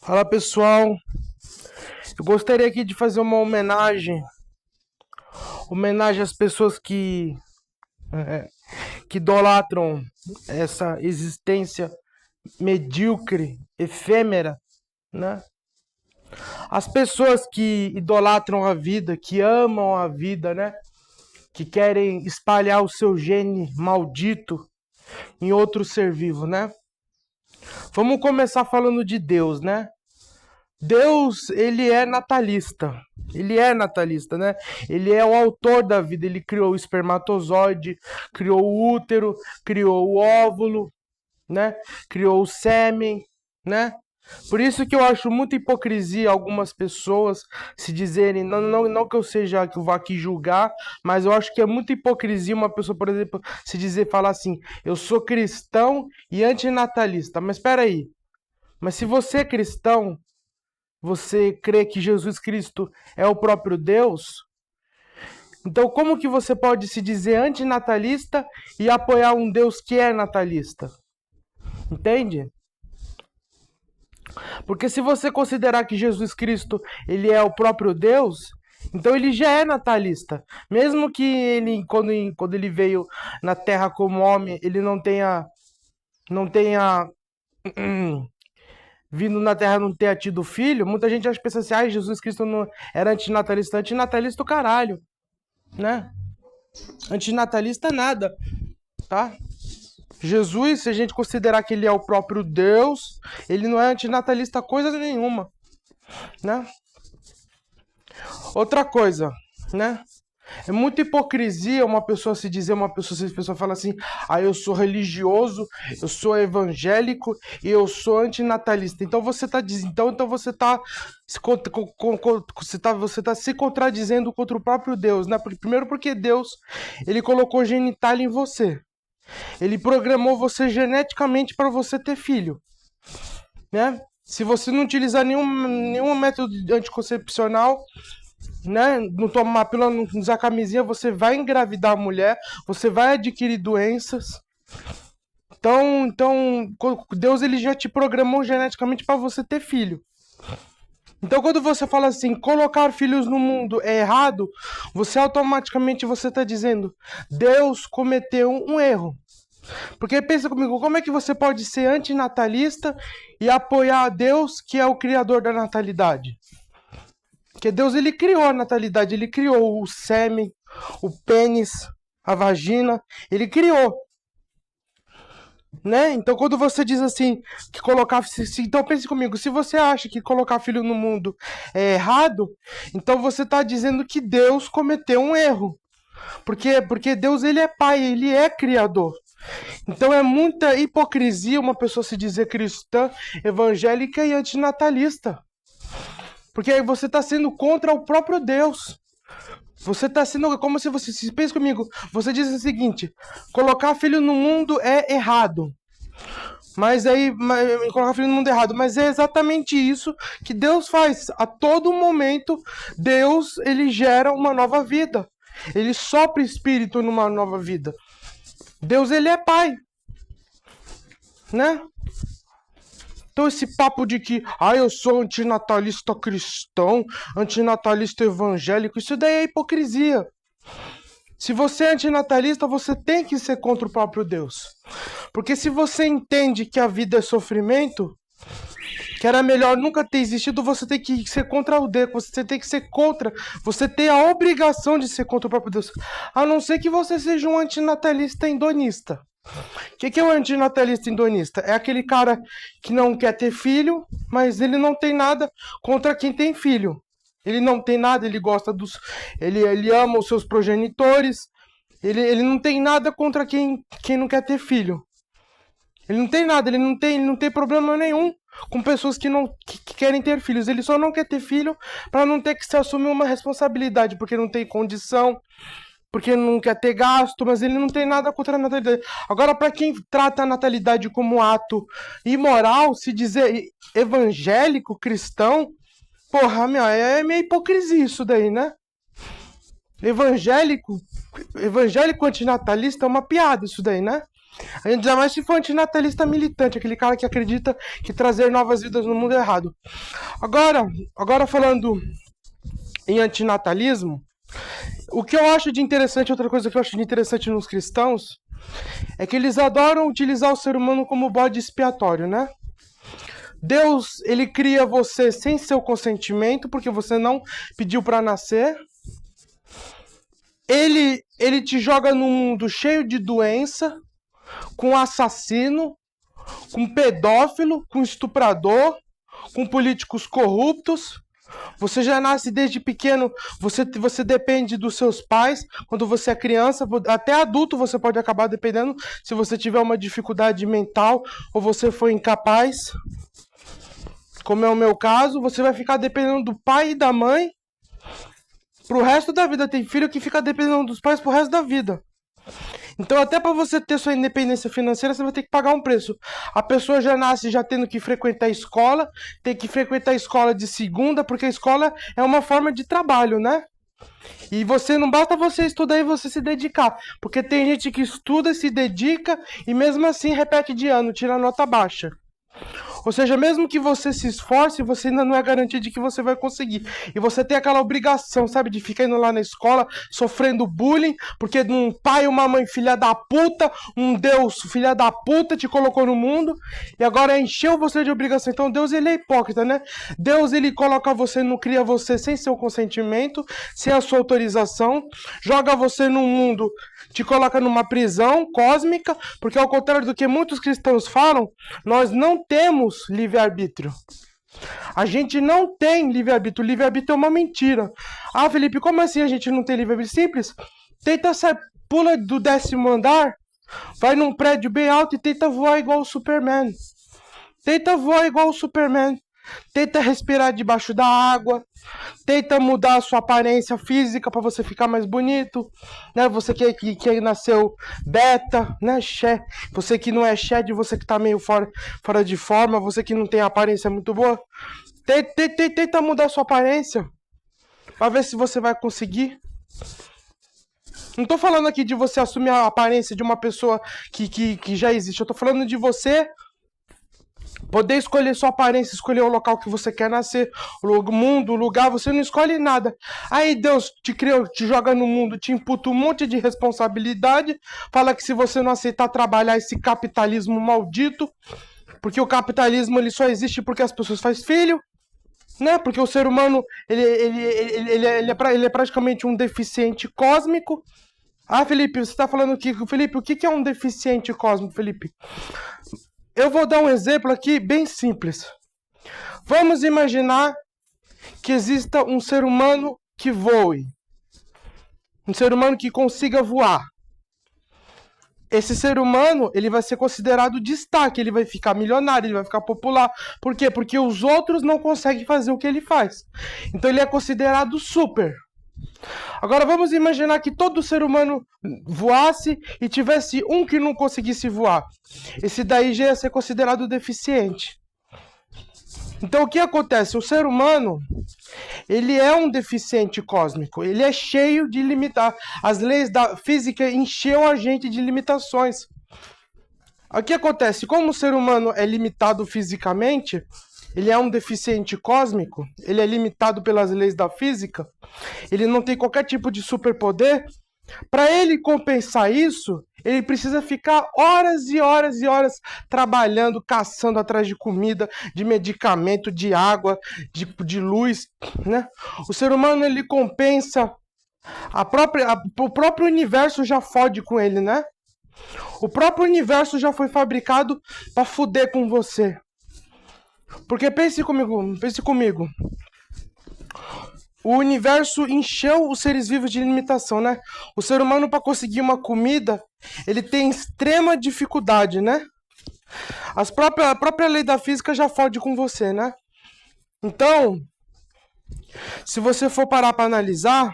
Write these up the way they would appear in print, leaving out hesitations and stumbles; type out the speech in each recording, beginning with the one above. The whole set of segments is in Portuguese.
Fala pessoal, eu gostaria aqui de fazer uma homenagem às pessoas que idolatram essa existência medíocre, efêmera, né? As pessoas que idolatram a vida, que amam a vida, né? Que querem espalhar o seu gene maldito em outro ser vivo, né? Vamos começar falando de Deus, né? Deus, ele é natalista. Ele é natalista, né? Ele é o autor da vida. Ele criou o espermatozoide, criou o útero, criou o óvulo, né? Criou o sêmen, né? Por isso que eu acho muita hipocrisia algumas pessoas se dizerem, não que eu seja que eu vá aqui julgar, mas eu acho que é muita hipocrisia uma pessoa, por exemplo, se dizer, falar assim, eu sou cristão e antinatalista. Mas espera aí. Mas se você é cristão, você crê que Jesus Cristo é o próprio Deus? Então, como que você pode se dizer antinatalista e apoiar um Deus que é natalista? Entende? Porque se você considerar que Jesus Cristo ele é o próprio Deus, então ele já é natalista. Mesmo que ele, quando ele veio na Terra como homem, ele não tenha vindo na Terra não ter tido filho, muita gente acha pensa assim, ah, Jesus Cristo não era antinatalista. Antinatalista o caralho, né? Antinatalista nada, tá? Jesus, se a gente considerar que ele é o próprio Deus, ele não é antinatalista coisa nenhuma, né? Outra coisa, né? É muita hipocrisia uma pessoa se dizer, se a pessoa fala assim, ah, eu sou religioso, eu sou evangélico e eu sou antinatalista. Então você tá dizendo, então você tá você tá se contradizendo contra o próprio Deus, né? Primeiro porque Deus, ele colocou genital em você. Ele programou você geneticamente para você ter filho, né? Se você não utilizar nenhum método anticoncepcional, né, não tomar pílula, não usar camisinha, você vai engravidar a mulher, você vai adquirir doenças. Então, Deus ele já te programou geneticamente para você ter filho. Então, quando você fala assim, colocar filhos no mundo é errado, você automaticamente você está dizendo, Deus cometeu um erro. Porque pensa comigo, como é que você pode ser antinatalista e apoiar a Deus, que é o criador da natalidade? Porque Deus ele criou a natalidade, ele criou o sêmen, o pênis, a vagina, ele criou, né? Então quando você diz assim que colocar, então pense comigo, se você acha que colocar filho no mundo é errado, então você está dizendo que Deus cometeu um erro. Porque Deus ele é pai, ele é criador. Então é muita hipocrisia uma pessoa se dizer cristã, evangélica e antinatalista. Porque aí você está sendo contra o próprio Deus. Você está sendo como se você, se pensa comigo, você diz o seguinte, colocar filho no mundo é errado. Colocar filho no mundo é errado, mas é exatamente isso que Deus faz. A todo momento, Deus, ele gera uma nova vida. Ele sopra espírito numa nova vida. Deus, ele é pai, né? Então esse papo de que, eu sou antinatalista cristão, antinatalista evangélico, isso daí é hipocrisia. Se você é antinatalista, você tem que ser contra o próprio Deus. Porque se você entende que a vida é sofrimento, que era melhor nunca ter existido, você tem que ser contra o Deus, você tem que ser contra, você tem a obrigação de ser contra o próprio Deus. A não ser que você seja um antinatalista hedonista. O que é um antinatalista hedonista? É aquele cara que não quer ter filho, mas ele não tem nada contra quem tem filho. Ele não tem nada, ele gosta dos. Ele ama os seus progenitores. Ele não tem nada contra quem não quer ter filho. Ele não tem nada, ele não tem problema nenhum com pessoas que querem ter filhos. Ele só não quer ter filho para não ter que se assumir uma responsabilidade, porque não tem condição, porque não quer ter gasto, mas ele não tem nada contra a natalidade. Agora, para quem trata a natalidade como ato imoral, se dizer evangélico, cristão, porra, é meio hipocrisia isso daí, né? Evangélico antinatalista é uma piada isso daí, né? Ainda mais se for antinatalista militante, aquele cara que acredita que trazer novas vidas no mundo é errado. Agora falando em antinatalismo, o que eu acho de interessante, outra coisa que eu acho de interessante nos cristãos, é que eles adoram utilizar o ser humano como bode expiatório, né? Deus, ele cria você sem seu consentimento, porque você não pediu para nascer. Ele te joga num mundo cheio de doença, com assassino, com pedófilo, com estuprador, com políticos corruptos. Você já nasce desde pequeno, você depende dos seus pais. Quando você é criança, até adulto você pode acabar dependendo se você tiver uma dificuldade mental ou você for incapaz. Como é o meu caso, você vai ficar dependendo do pai e da mãe pro resto da vida. Tem filho que fica dependendo dos pais pro resto da vida. Então, até para você ter sua independência financeira, você vai ter que pagar um preço. A pessoa já nasce já tendo que frequentar a escola, tem que frequentar a escola de segunda, porque a escola é uma forma de trabalho, né? E você não basta você estudar e você se dedicar, porque tem gente que estuda, se dedica e mesmo assim repete de ano, tira nota baixa. Ou seja, mesmo que você se esforce, você ainda não é garantia de que você vai conseguir. E você tem aquela obrigação, sabe, de ficar indo lá na escola, sofrendo bullying, porque um pai e uma mãe filha da puta, um Deus filha da puta te colocou no mundo, e agora encheu você de obrigação. Então Deus, ele é hipócrita, né? Deus, ele coloca você, não cria você sem seu consentimento, sem a sua autorização, joga você num mundo, te coloca numa prisão cósmica, porque ao contrário do que muitos cristãos falam, nós não temos livre-arbítrio. A gente não tem livre-arbítrio. Livre-arbítrio é uma mentira. Ah, Felipe, como assim a gente não tem livre-arbítrio? Simples. Tenta sair, pula do 10º andar, vai num prédio bem alto e tenta voar igual o Superman. Tenta voar igual o Superman. Tenta respirar debaixo da água. Tenta mudar a sua aparência física para você ficar mais bonito, né? Você que nasceu beta, né? Xé. Você que não é shed, você que tá meio fora de forma, você que não tem aparência muito boa. Tenta mudar a sua aparência para ver se você vai conseguir. Não tô falando aqui de você assumir a aparência de uma pessoa que já existe. Eu tô falando de você poder escolher sua aparência, escolher o local que você quer nascer, o mundo, o lugar, você não escolhe nada. Aí Deus te criou, te joga no mundo, te imputa um monte de responsabilidade, fala que se você não aceitar trabalhar esse capitalismo maldito, porque o capitalismo ele só existe porque as pessoas fazem filho, né? Porque o ser humano ele é praticamente um deficiente cósmico. Ah, Felipe, você tá falando que Felipe, o que é um deficiente cósmico, Felipe? Eu vou dar um exemplo aqui bem simples. Vamos imaginar que exista um ser humano que voe. Um ser humano que consiga voar. Esse ser humano, ele vai ser considerado destaque, ele vai ficar milionário, ele vai ficar popular. Por quê? Porque os outros não conseguem fazer o que ele faz. Então ele é considerado super. Agora vamos imaginar que todo ser humano voasse e tivesse um que não conseguisse voar. Esse daí já ia ser considerado deficiente. Então o que acontece? O ser humano, ele é um deficiente cósmico, ele é cheio de limitar. As leis da física encheu a gente de limitações. O que acontece? Como o ser humano é limitado fisicamente, ele é um deficiente cósmico, ele é limitado pelas leis da física, ele não tem qualquer tipo de superpoder. Para ele compensar isso, ele precisa ficar horas e horas e horas trabalhando, caçando atrás de comida, de medicamento, de água, de luz, né? O ser humano, ele compensa, o próprio universo já fode com ele, né? O próprio universo já foi fabricado para foder com você. Porque pense comigo. O universo encheu os seres vivos de limitação, né? O ser humano, para conseguir uma comida, ele tem extrema dificuldade, né? A própria lei da física já fode com você, né? Então, se você for parar para analisar,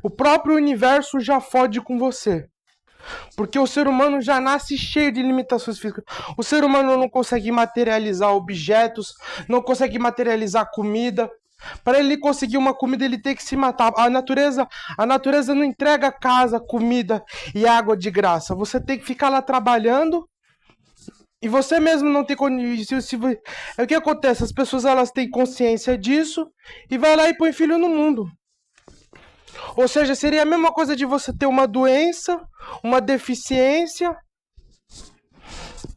o próprio universo já fode com você. Porque o ser humano já nasce cheio de limitações físicas. O ser humano não consegue materializar objetos, não consegue materializar comida. Para ele conseguir uma comida, ele tem que se matar. A natureza não entrega casa, comida e água de graça. Você tem que ficar lá trabalhando e você mesmo não tem condição. O que acontece? As pessoas elas têm consciência disso e vai lá e põe filho no mundo. Ou seja, seria a mesma coisa de você ter uma doença, uma deficiência,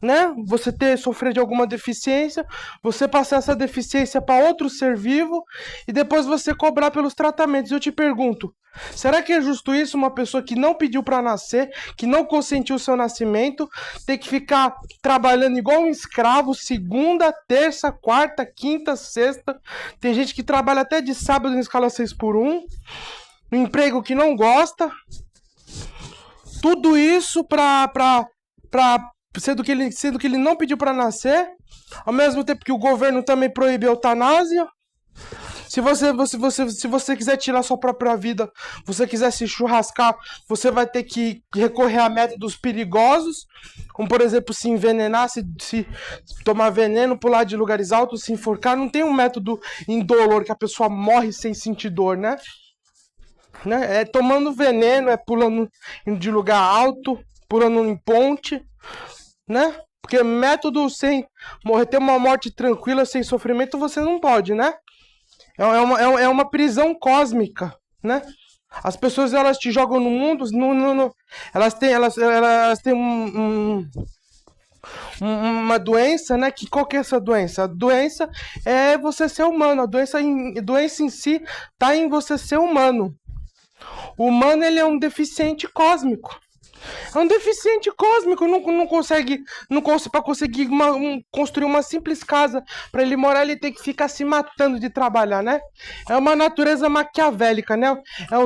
né? Você sofrer de alguma deficiência, você passar essa deficiência para outro ser vivo e depois você cobrar pelos tratamentos. Eu te pergunto, será que é justo isso? Uma pessoa que não pediu para nascer, que não consentiu o seu nascimento, ter que ficar trabalhando igual um escravo, segunda, terça, quarta, quinta, sexta. Tem gente que trabalha até de sábado em escala 6x1, um emprego que não gosta. Tudo isso sendo que ele não pediu para nascer, ao mesmo tempo que o governo também proíbe a eutanásia. Se você quiser tirar sua própria vida, você quiser se churrascar, você vai ter que recorrer a métodos perigosos, como por exemplo se envenenar, se tomar veneno, pular de lugares altos, se enforcar. Não tem um método indolor que a pessoa morre sem sentir dor, né? É tomando veneno, é pulando de lugar alto, pulando em ponte, né? Porque método sem morrer, ter uma morte tranquila, sem sofrimento, você não pode, né? É uma prisão cósmica, né? As pessoas, elas te jogam no mundo, elas têm uma doença, né? Qual que é essa doença? A doença é você ser humano, a doença em si tá em você ser humano. O humano, ele é um deficiente cósmico. É um deficiente cósmico, não consegue para conseguir construir uma simples casa, para ele morar, ele tem que ficar se matando de trabalhar, né? É uma natureza maquiavélica, né?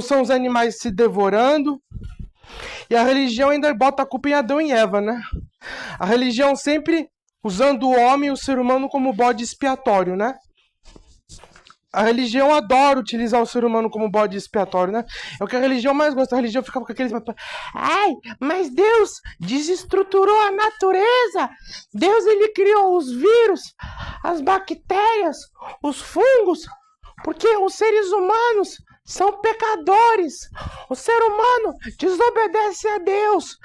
São os animais se devorando. E a religião ainda bota a culpa em Adão e Eva, né? A religião sempre usando o homem e o ser humano como bode expiatório, né? A religião adora utilizar o ser humano como bode expiatório, né? É o que a religião mais gosta. A religião fica com aqueles... Ai, mas Deus desestruturou a natureza. Deus, ele criou os vírus, as bactérias, os fungos, porque os seres humanos são pecadores. O ser humano desobedece a Deus.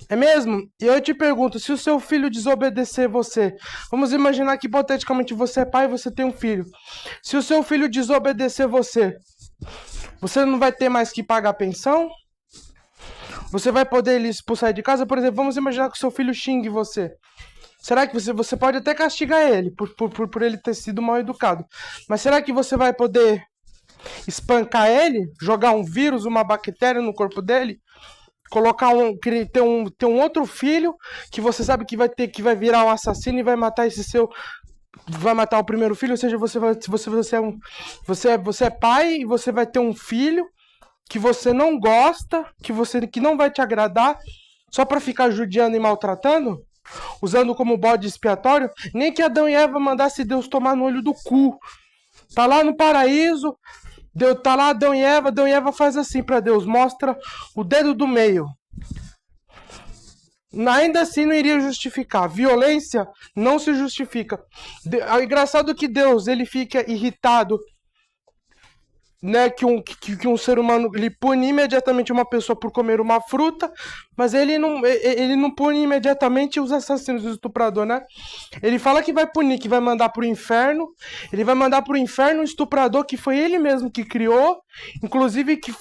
É mesmo? E eu te pergunto, se o seu filho desobedecer você, vamos imaginar que hipoteticamente você é pai e você tem um filho. Se o seu filho desobedecer você, você não vai ter mais que pagar pensão? Você vai poder ele expulsar de casa? Por exemplo, vamos imaginar que o seu filho xingue você. Será que você pode até castigar ele por ele ter sido mal educado? Mas será que você vai poder espancar ele? Jogar um vírus, uma bactéria no corpo dele? Colocar ter um outro filho que você sabe que vai virar um assassino e vai matar vai matar o primeiro filho, ou seja, você é pai e você vai ter um filho que você não gosta, que não vai te agradar, só para ficar judiando e maltratando, usando como bode expiatório. Nem que Adão e Eva mandasse Deus tomar no olho do cu. Tá lá no paraíso, tá lá Adão e Eva faz assim para Deus, mostra o dedo do meio. Ainda assim não iria justificar. Violência não se justifica. É engraçado que Deus, ele fica irritado, né, que um ser humano, ele pune imediatamente uma pessoa por comer uma fruta, mas ele não pune imediatamente os assassinos, os estupradores, né? Ele fala que vai punir, que vai mandar pro inferno. Ele vai mandar pro inferno um estuprador que foi ele mesmo que criou, inclusive que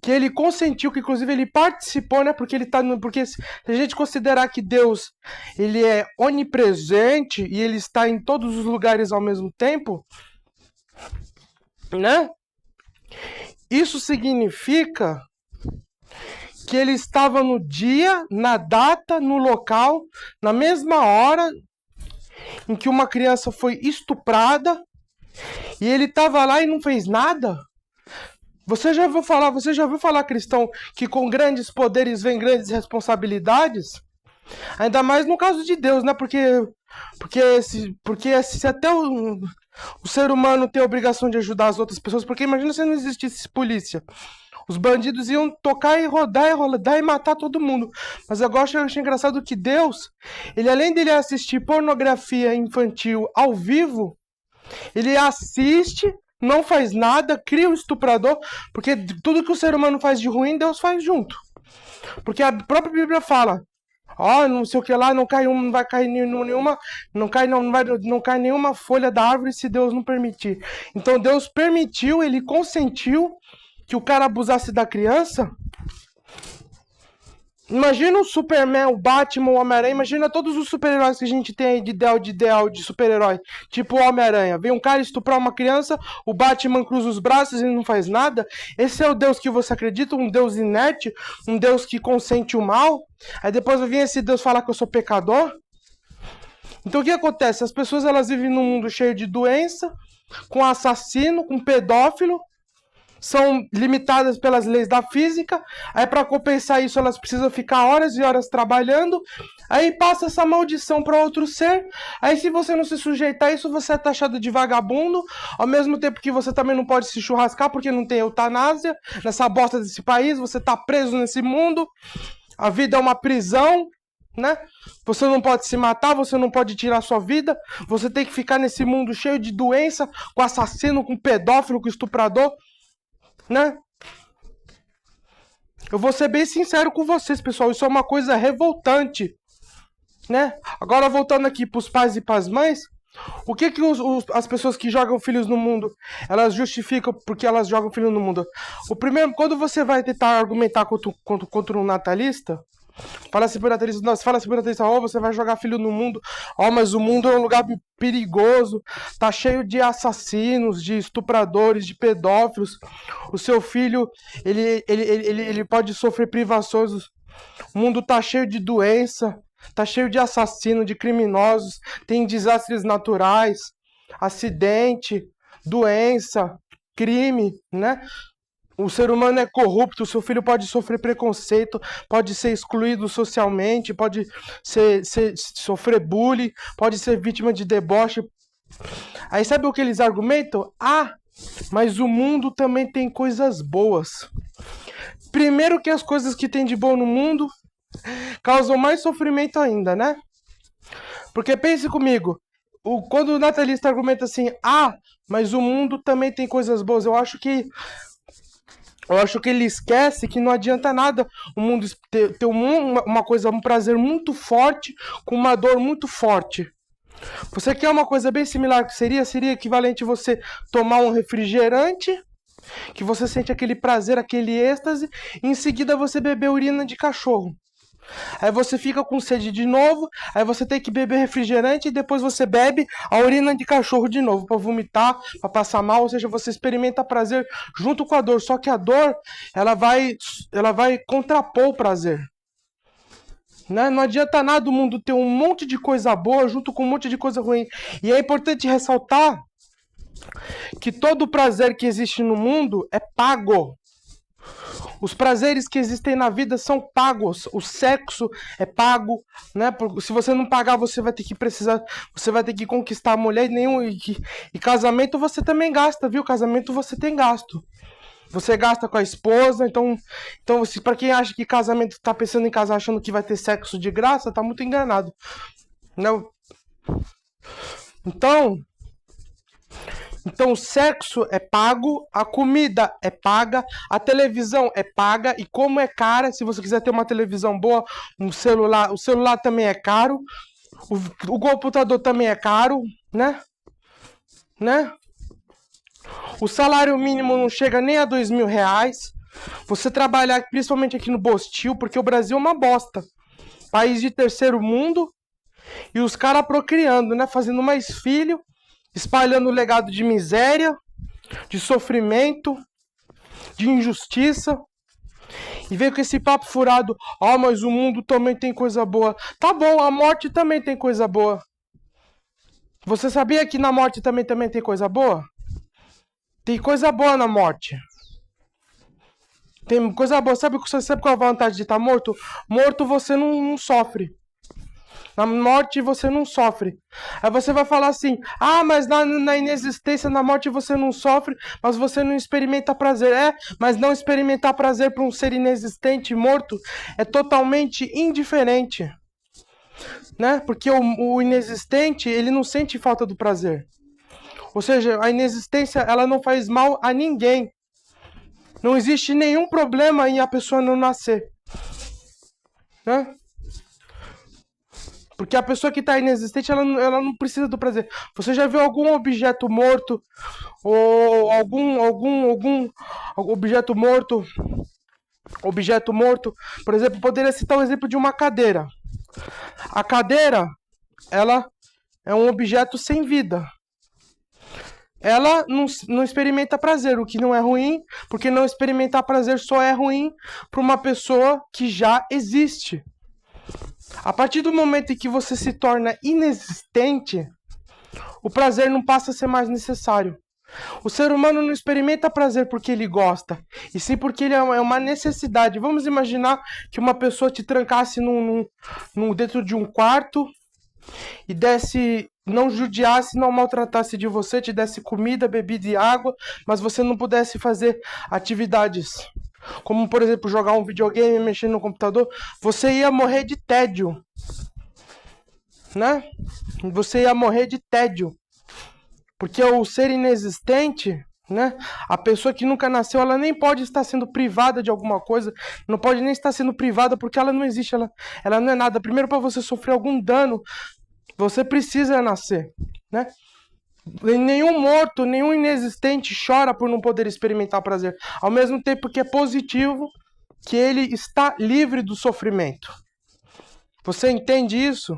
ele consentiu, que inclusive ele participou, né? Porque se a gente considerar que Deus, ele é onipresente e ele está em todos os lugares ao mesmo tempo, né? Isso significa que ele estava no dia, na data, no local, na mesma hora em que uma criança foi estuprada, e ele estava lá e não fez nada. Você já ouviu falar, cristão, que com grandes poderes vem grandes responsabilidades? Ainda mais no caso de Deus, né? Porque se até o ser humano tem a obrigação de ajudar as outras pessoas, porque imagina se não existisse polícia. Os bandidos iam tocar e rodar e matar todo mundo. Mas eu acho engraçado que Deus, ele além de assistir pornografia infantil ao vivo, ele assiste, não faz nada, cria o estuprador, porque tudo que o ser humano faz de ruim, Deus faz junto. Porque a própria Bíblia fala, ó, não sei o que lá, não vai cair nenhuma, não cai nenhuma folha da árvore se Deus não permitir. Então Deus permitiu, ele consentiu que o cara abusasse da criança. Imagina o Superman, o Batman, o Homem-Aranha, imagina todos os super-heróis que a gente tem aí de ideal de super-herói, tipo o Homem-Aranha. Vem um cara estuprar uma criança, o Batman cruza os braços e não faz nada. Esse é o Deus que você acredita? Um Deus inerte? Um Deus que consente o mal? Aí depois vem esse Deus falar que eu sou pecador? Então o que acontece? As pessoas elas vivem num mundo cheio de doença, com assassino, com pedófilo, são limitadas pelas leis da física, aí para compensar isso elas precisam ficar horas e horas trabalhando, aí passa essa maldição para outro ser, aí se você não se sujeitar a isso, você é taxado de vagabundo, ao mesmo tempo que você também não pode se churrascar porque não tem eutanásia nessa bosta desse país, você tá preso nesse mundo, a vida é uma prisão, né? Você não pode se matar, você não pode tirar sua vida, você tem que ficar nesse mundo cheio de doença, com assassino, com pedófilo, com estuprador, né? Eu vou ser bem sincero com vocês, pessoal, isso é uma coisa revoltante, né? Agora voltando aqui para os pais e para as mães, o que as pessoas que jogam filhos no mundo, elas justificam porque elas jogam filho no mundo? O primeiro, quando você vai tentar argumentar contra um natalista, fala assim pro natalista, não, você fala assim pro natalista, ó, você vai jogar filho no mundo, ó, mas o mundo é um lugar perigoso, tá cheio de assassinos, de estupradores, de pedófilos, o seu filho, ele pode sofrer privações, o mundo tá cheio de doença, tá cheio de assassinos, de criminosos, tem desastres naturais, acidente, doença, crime, né? O ser humano é corrupto, o seu filho pode sofrer preconceito, pode ser excluído socialmente, pode sofrer bullying, pode ser vítima de deboche. Aí sabe o que eles argumentam? Ah, mas o mundo também tem coisas boas. Primeiro que as coisas que tem de bom no mundo causam mais sofrimento ainda, né? Porque pense comigo, quando o natalista argumenta assim, ah, mas o mundo também tem coisas boas, eu acho que ele esquece que não adianta nada o mundo ter uma coisa, um prazer muito forte com uma dor muito forte. Você quer uma coisa bem similar que seria equivalente você tomar um refrigerante, que você sente aquele prazer, aquele êxtase, e em seguida você beber urina de cachorro. Aí você fica com sede de novo, aí você tem que beber refrigerante e depois você bebe a urina de cachorro de novo para vomitar, para passar mal, ou seja, você experimenta prazer junto com a dor, só que a dor, ela vai contrapor o prazer. Né? Não adianta nada o mundo ter um monte de coisa boa junto com um monte de coisa ruim. E é importante ressaltar que todo o prazer que existe no mundo é pago. Os prazeres que existem na vida são pagos. O sexo é pago, né? Se você não pagar, você vai ter que conquistar a mulher e casamento você também gasta, viu? Casamento você tem gasto. Você gasta com a esposa, então para quem acha que casamento tá pensando em casar achando que vai ter sexo de graça, tá muito enganado. Não. Então, o sexo é pago, a comida é paga, a televisão é paga, e como é cara, se você quiser ter uma televisão boa, o celular também é caro, o computador também é caro, né? O salário mínimo não chega nem a R$2.000. Você trabalhar, principalmente aqui no Bostil, porque o Brasil é uma bosta. País de terceiro mundo, e os caras procriando, né? Fazendo mais filho, espalhando o legado de miséria, de sofrimento, de injustiça. E veio com esse papo furado, mas o mundo também tem coisa boa. Tá bom, a morte também tem coisa boa. Você sabia que na morte também tem coisa boa? Tem coisa boa na morte. Tem coisa boa. Sabe qual é a vantagem de estar morto? Morto você não sofre. Na morte você não sofre. Aí você vai falar assim, mas na inexistência, na morte você não sofre, mas você não experimenta prazer. Mas não experimentar prazer para um ser inexistente, morto, é totalmente indiferente. Né? Porque o inexistente, ele não sente falta do prazer. Ou seja, a inexistência, ela não faz mal a ninguém. Não existe nenhum problema em a pessoa não nascer. Né? Porque a pessoa que está inexistente, ela não precisa do prazer. Você já viu algum objeto morto? Ou algum objeto morto? Objeto morto, por exemplo, poderia citar o exemplo de uma cadeira. A cadeira, ela é um objeto sem vida. Ela não experimenta prazer, o que não é ruim, porque não experimentar prazer só é ruim para uma pessoa que já existe. A partir do momento em que você se torna inexistente, o prazer não passa a ser mais necessário. O ser humano não experimenta prazer porque ele gosta, e sim porque ele é uma necessidade. Vamos imaginar que uma pessoa te trancasse dentro de um quarto e não judiasse, não maltratasse de você, te desse comida, bebida e água, mas você não pudesse fazer atividades, como por exemplo jogar um videogame, mexer no computador. Você ia morrer de tédio, né? Você ia morrer de tédio. Porque o ser inexistente, né? A pessoa que nunca nasceu, ela nem pode estar sendo privada de alguma coisa, não pode nem estar sendo privada porque ela não existe, ela não é nada. Primeiro, para você sofrer algum dano, você precisa nascer, né? Nenhum morto, nenhum inexistente chora por não poder experimentar prazer, ao mesmo tempo que é positivo que ele está livre do sofrimento. Você entende isso?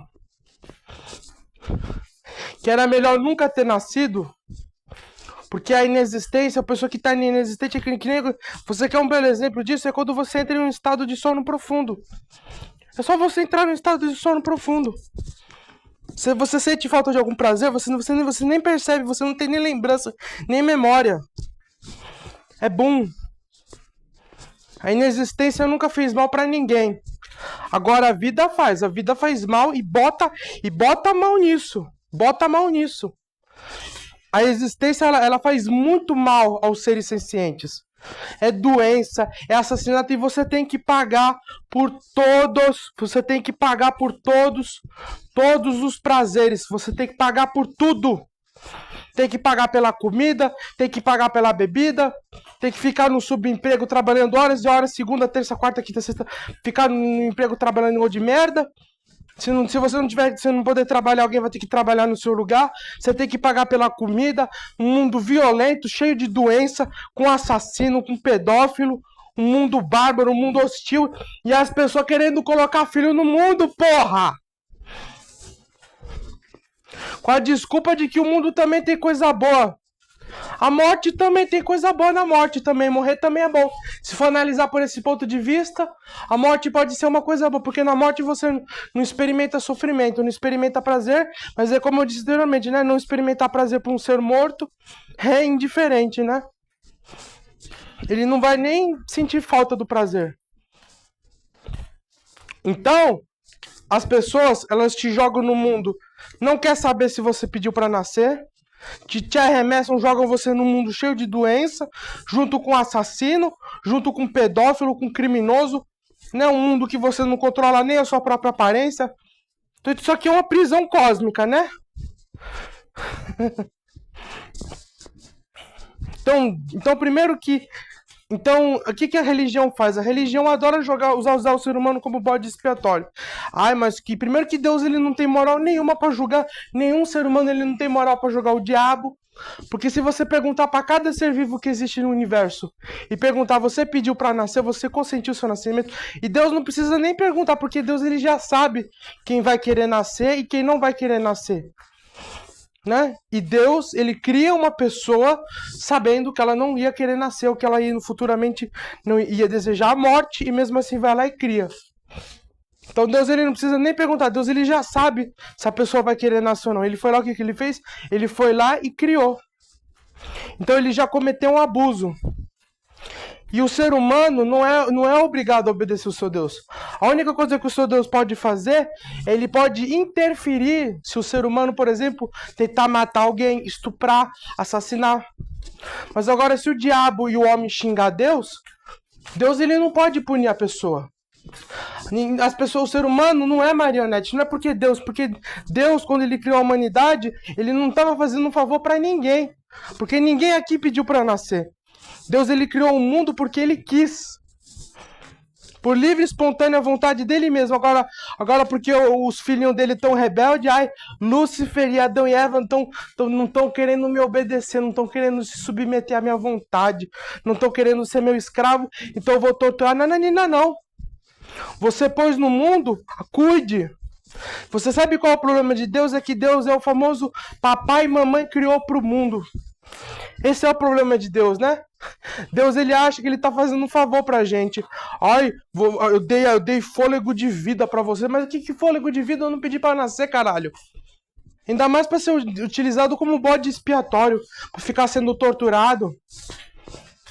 Que era melhor nunca ter nascido, porque a inexistência, a pessoa que está inexistente, que nem, você quer um belo exemplo disso, é quando você entra em um estado de sono profundo. É só você entrar em um estado de sono profundo. Se você sente falta de algum prazer, você nem percebe, você não tem nem lembrança, nem memória. É bom. A inexistência nunca fez mal para ninguém. Agora a vida faz mal e bota mal nisso. Bota mal nisso. A existência, ela faz muito mal aos seres sencientes. É doença, é assassinato, e você tem que pagar por todos. Você tem que pagar por todos os prazeres. Você tem que pagar por tudo. Tem que pagar pela comida, tem que pagar pela bebida, tem que ficar no subemprego trabalhando horas e horas, segunda, terça, quarta, quinta, sexta, ficar no emprego trabalhando em de merda. Se você não poder trabalhar, alguém vai ter que trabalhar no seu lugar. Você tem que pagar pela comida. Um mundo violento, cheio de doença, com assassino, com pedófilo. Um mundo bárbaro, um mundo hostil. E as pessoas querendo colocar filho no mundo, porra! Com a desculpa de que o mundo também tem coisa boa. A morte também tem coisa boa na morte também. Morrer também é bom. Se for analisar por esse ponto de vista, a morte pode ser uma coisa boa, porque na morte você não experimenta sofrimento, não experimenta prazer, mas é como eu disse anteriormente, né? Não experimentar prazer por um ser morto é indiferente, né? Ele não vai nem sentir falta do prazer. Então, as pessoas, elas te jogam no mundo, não quer saber se você pediu para nascer, te arremessam, jogam você num mundo cheio de doença, junto com assassino, junto com pedófilo, com criminoso, né? Um mundo que você não controla nem a sua própria aparência. Então isso aqui é uma prisão cósmica, né? Então primeiro que... Então, o que a religião faz? A religião adora usar o ser humano como bode expiatório. Ai, mas primeiro que Deus, ele não tem moral nenhuma para julgar nenhum ser humano, ele não tem moral para julgar o diabo. Porque se você perguntar para cada ser vivo que existe no universo e perguntar, você pediu para nascer, você consentiu o seu nascimento, e Deus não precisa nem perguntar, porque Deus, ele já sabe quem vai querer nascer e quem não vai querer nascer. Né? E Deus, ele cria uma pessoa sabendo que ela não ia querer nascer, ou que ela ia futuramente não ia desejar a morte, e mesmo assim vai lá e cria. Então Deus, ele não precisa nem perguntar, Deus, ele já sabe se a pessoa vai querer nascer ou não. Ele foi lá, o que ele fez? Ele foi lá e criou. Então ele já cometeu um abuso. E o ser humano não é obrigado a obedecer o seu Deus. A única coisa que o seu Deus pode fazer, ele pode interferir se o ser humano, por exemplo, tentar matar alguém, estuprar, assassinar. Mas agora, se o diabo e o homem xingar Deus, Deus, ele não pode punir a pessoa. As pessoas, o ser humano não é marionete, não é porque Deus, quando ele criou a humanidade, ele não estava fazendo um favor para ninguém, porque ninguém aqui pediu para nascer. Deus, ele criou o mundo porque ele quis, por livre e espontânea vontade dele mesmo. Agora porque os filhinhos dele estão rebeldes, Lúcifer e Adão e Eva não estão querendo me obedecer, não estão querendo se submeter à minha vontade, não estão querendo ser meu escravo, então eu vou torturar. Não. Você pôs no mundo, cuide. Você sabe qual é o problema de Deus? É que Deus é o famoso papai e mamãe criou pro mundo. Esse é o problema de Deus, né? Deus, ele acha que ele tá fazendo um favor pra gente. Eu dei fôlego de vida pra você. Mas que fôlego de vida? Eu não pedi pra nascer, caralho. Ainda mais pra ser utilizado como bode expiatório, pra ficar sendo torturado.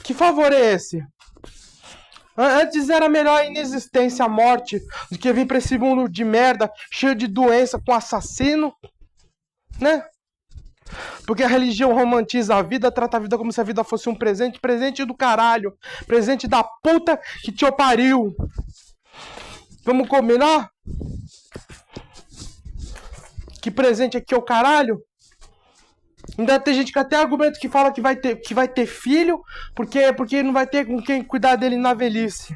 Que favor é esse? Antes era melhor a inexistência, a morte, do que vir pra esse mundo de merda, cheio de doença, com assassino, né? Porque a religião romantiza a vida, trata a vida como se a vida fosse um presente, presente do caralho, presente da puta que te opariu. Vamos combinar? Que presente aqui é o caralho? Ainda tem gente que até argumenta que fala que vai ter filho, porque não vai ter com quem cuidar dele na velhice.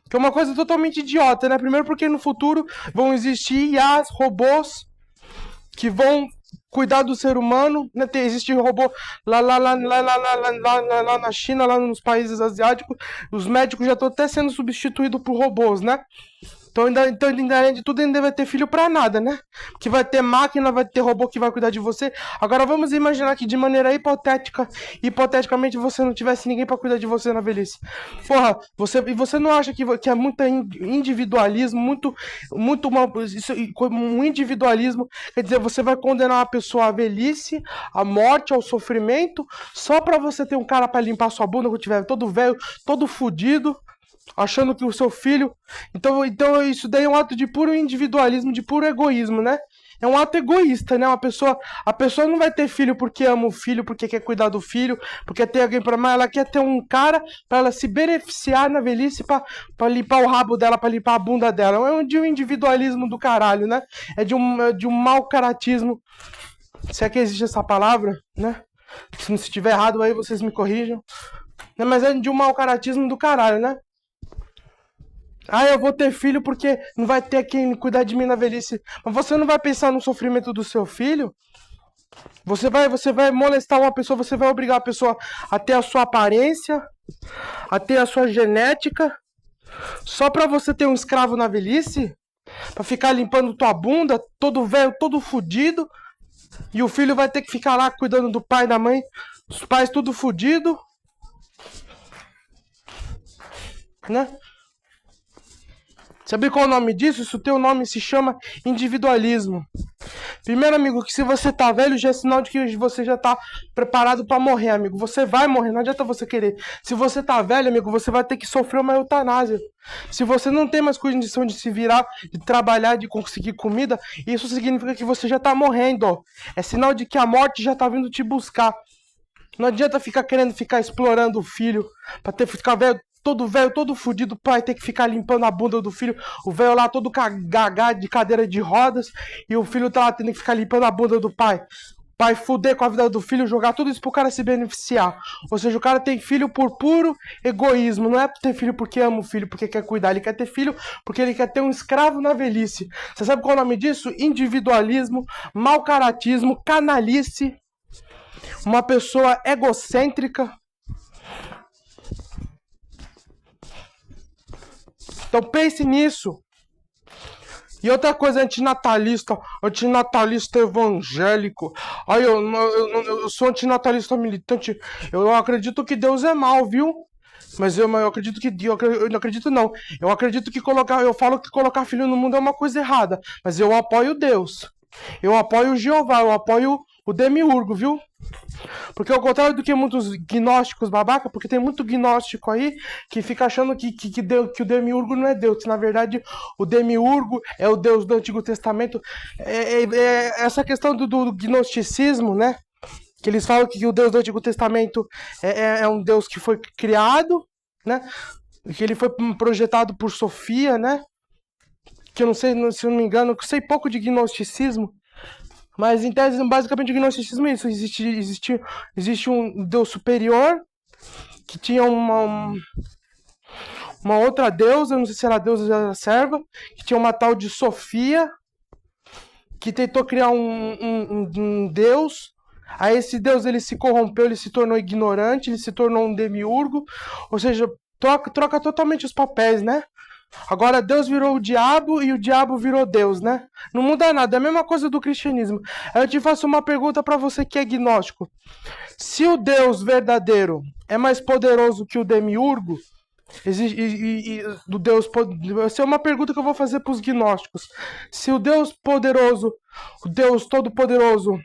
Que é uma coisa totalmente idiota, né? Primeiro porque no futuro vão existir IAs, robôs, que vão cuidar do ser humano, né? Existe robô lá na China, lá nos países asiáticos, os médicos já estão até sendo substituídos por robôs, né? Então, além de tudo, ainda vai ter filho pra nada, né? Que vai ter máquina, vai ter robô que vai cuidar de você. Agora vamos imaginar que de maneira hipoteticamente, você não tivesse ninguém pra cuidar de você na velhice. Porra, você não acha que é muito individualismo, um individualismo, quer dizer, você vai condenar uma pessoa à velhice, à morte, ao sofrimento, só pra você ter um cara pra limpar sua bunda quando tiver todo velho, todo fudido, achando que o seu filho... Então isso daí é um ato de puro individualismo, de puro egoísmo, né? É um ato egoísta, né? A pessoa não vai ter filho porque ama o filho, porque quer cuidar do filho, porque tem alguém pra amar. Ela quer ter um cara pra ela se beneficiar na velhice, pra limpar o rabo dela, pra limpar a bunda dela. É de um individualismo do caralho, né? É de um mau caratismo. Se é que existe essa palavra, né? Se estiver errado aí, vocês me corrijam. Mas é de um mau caratismo do caralho, né? Eu vou ter filho porque não vai ter quem cuidar de mim na velhice. Mas você não vai pensar no sofrimento do seu filho? Você vai molestar uma pessoa, você vai obrigar a pessoa a ter a sua aparência, a ter a sua genética, só pra você ter um escravo na velhice? Pra ficar limpando tua bunda, todo velho, todo fudido, e o filho vai ter que ficar lá cuidando do pai e da mãe, os pais tudo fudido, né? Sabe qual é o nome disso? Isso teu nome se chama individualismo. Primeiro, amigo, que se você tá velho, já é sinal de que você já tá preparado pra morrer, amigo. Você vai morrer, não adianta você querer. Se você tá velho, amigo, você vai ter que sofrer uma eutanásia. Se você não tem mais condição de se virar, de trabalhar, de conseguir comida, isso significa que você já tá morrendo. É sinal de que a morte já tá vindo te buscar. Não adianta ficar querendo ficar explorando o filho pra ficar velho, todo fudido, pai ter que ficar limpando a bunda do filho, o velho lá todo cagado de cadeira de rodas, e o filho tá lá tendo que ficar limpando a bunda do pai. Pai fuder com a vida do filho, jogar tudo isso pro cara se beneficiar. Ou seja, o cara tem filho por puro egoísmo, não é ter filho porque ama o filho, porque quer cuidar, ele quer ter filho porque ele quer ter um escravo na velhice. Você sabe qual é o nome disso? Individualismo, mau caratismo, canalice, uma pessoa egocêntrica. Então pense nisso. E outra coisa, antinatalista evangélico. Eu sou antinatalista militante. Eu acredito que Deus é mal, viu? Mas eu acredito que eu não acredito não. Eu acredito que eu falo que colocar filho no mundo é uma coisa errada, mas eu apoio Deus. Eu apoio o Jeová, eu apoio o Demiurgo, viu? Porque ao contrário do que muitos gnósticos babaca, porque tem muito gnóstico aí que fica achando que o Demiurgo não é Deus, que na verdade o Demiurgo é o Deus do Antigo Testamento. Essa questão do gnosticismo, né? Que eles falam que o Deus do Antigo Testamento é um Deus que foi criado, né? Que ele foi projetado por Sofia, né? que eu não sei, se eu não me engano, eu sei pouco de gnosticismo, mas em tese, basicamente, o gnosticismo é isso. Existe um Deus superior que tinha uma outra deusa, não sei se era deusa ou era serva, que tinha uma tal de Sofia, que tentou criar um deus. Aí esse deus ele se corrompeu, ele se tornou ignorante, ele se tornou um demiurgo, ou seja, troca totalmente os papéis, né? Agora Deus virou o diabo e o diabo virou Deus, né? Não muda nada, é a mesma coisa do cristianismo. Aí eu te faço uma pergunta para você que é gnóstico. Se o Deus verdadeiro é mais poderoso que o demiurgo, do Deus, essa é uma pergunta que eu vou fazer para os gnósticos. Se o Deus poderoso, o Deus todo-poderoso,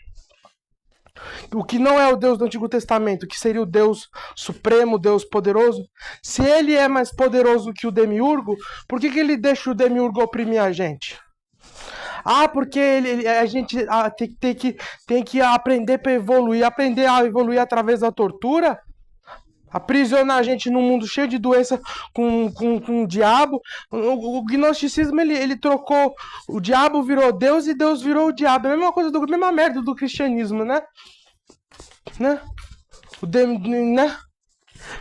o que não é o Deus do Antigo Testamento, que seria o Deus supremo, Deus poderoso, se ele é mais poderoso que o demiurgo, por que ele deixa o demiurgo oprimir a gente? Ah, porque a gente tem que aprender para evoluir, aprender a evoluir através da tortura? Aprisionar a gente num mundo cheio de doença com o diabo. O gnosticismo, ele trocou, o diabo virou Deus e Deus virou o diabo. É a mesma coisa, a mesma merda do cristianismo, né? Né? Né?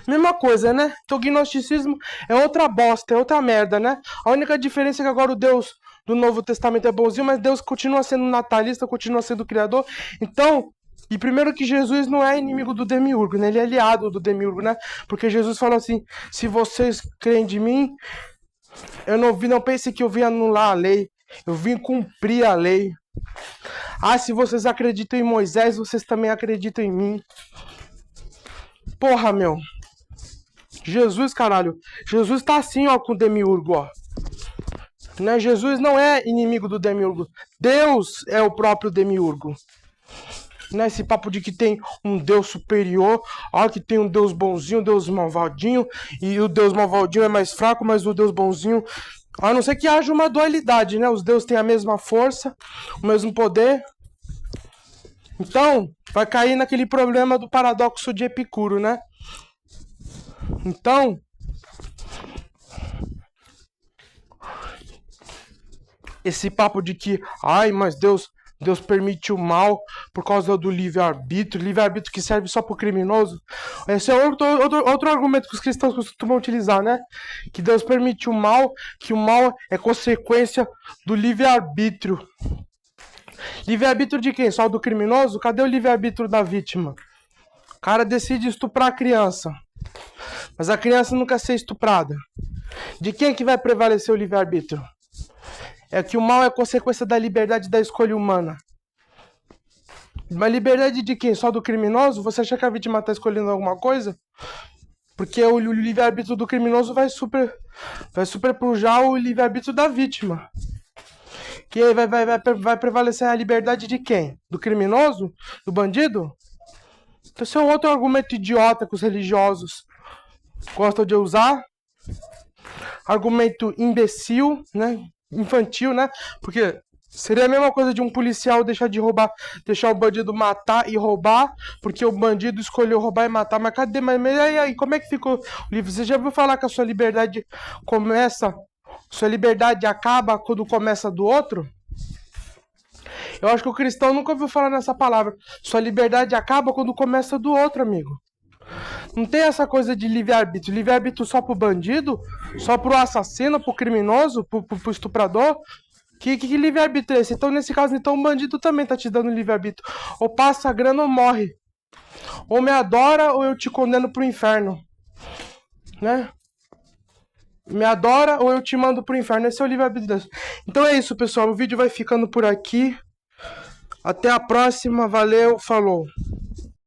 Mesma coisa, né? Então o gnosticismo é outra bosta, é outra merda, né? A única diferença é que agora o Deus do Novo Testamento é bonzinho, mas Deus continua sendo natalista, continua sendo criador. Então, e primeiro que Jesus não é inimigo do demiurgo, né? Ele é aliado do demiurgo, né? Porque Jesus falou assim, se vocês creem de mim, não pense que eu vim anular a lei, eu vim cumprir a lei. Ah, se vocês acreditam em Moisés, vocês também acreditam em mim. Porra, meu. Jesus, caralho. Jesus tá assim, ó, com o demiurgo, ó. Né? Jesus não é inimigo do demiurgo. Deus é o próprio demiurgo. Né? Esse papo de que tem um Deus superior, ó, que tem um Deus bonzinho, um Deus malvadinho, e o Deus malvadinho é mais fraco, mas o Deus bonzinho... A não ser que haja uma dualidade, né? Os deuses têm a mesma força, o mesmo poder. Então, vai cair naquele problema do paradoxo de Epicuro, né? Então, esse papo de que, ai, mas Deus permite o mal por causa do livre-arbítrio que serve só pro criminoso. Esse é outro argumento que os cristãos costumam utilizar, né? Que Deus permite o mal, que o mal é consequência do livre-arbítrio. Livre-arbítrio de quem? Só do criminoso? Cadê o livre-arbítrio da vítima? O cara decide estuprar a criança, mas a criança nunca ser estuprada. De quem é que vai prevalecer o livre-arbítrio? É que o mal é consequência da liberdade da escolha humana. Mas liberdade de quem? Só do criminoso? Você acha que a vítima está escolhendo alguma coisa? Porque o livre-arbítrio do criminoso vai superpujar o livre-arbítrio da vítima. Que aí vai prevalecer a liberdade de quem? Do criminoso? Do bandido? Então esse é um outro argumento idiota que os religiosos gostam de usar. Argumento imbecil, né? Infantil, né? Porque seria a mesma coisa de um policial deixar de roubar, deixar o bandido matar e roubar, porque o bandido escolheu roubar e matar. Mas cadê? Mas aí, como é que ficou o livro? Você já ouviu falar que a sua liberdade sua liberdade acaba quando começa do outro? Eu acho que o cristão nunca ouviu falar nessa palavra. Sua liberdade acaba quando começa do outro, amigo. Não tem essa coisa de livre-arbítrio. Livre-arbítrio só pro bandido? Só pro assassino, pro criminoso, pro estuprador? Que livre-arbítrio é esse? Então, nesse caso, então, o bandido também tá te dando livre-arbítrio. Ou passa a grana ou morre. Ou me adora ou eu te condeno pro inferno. Né? Me adora ou eu te mando pro inferno. Esse é o livre-arbítrio. Então é isso, pessoal. O vídeo vai ficando por aqui. Até a próxima. Valeu, falou.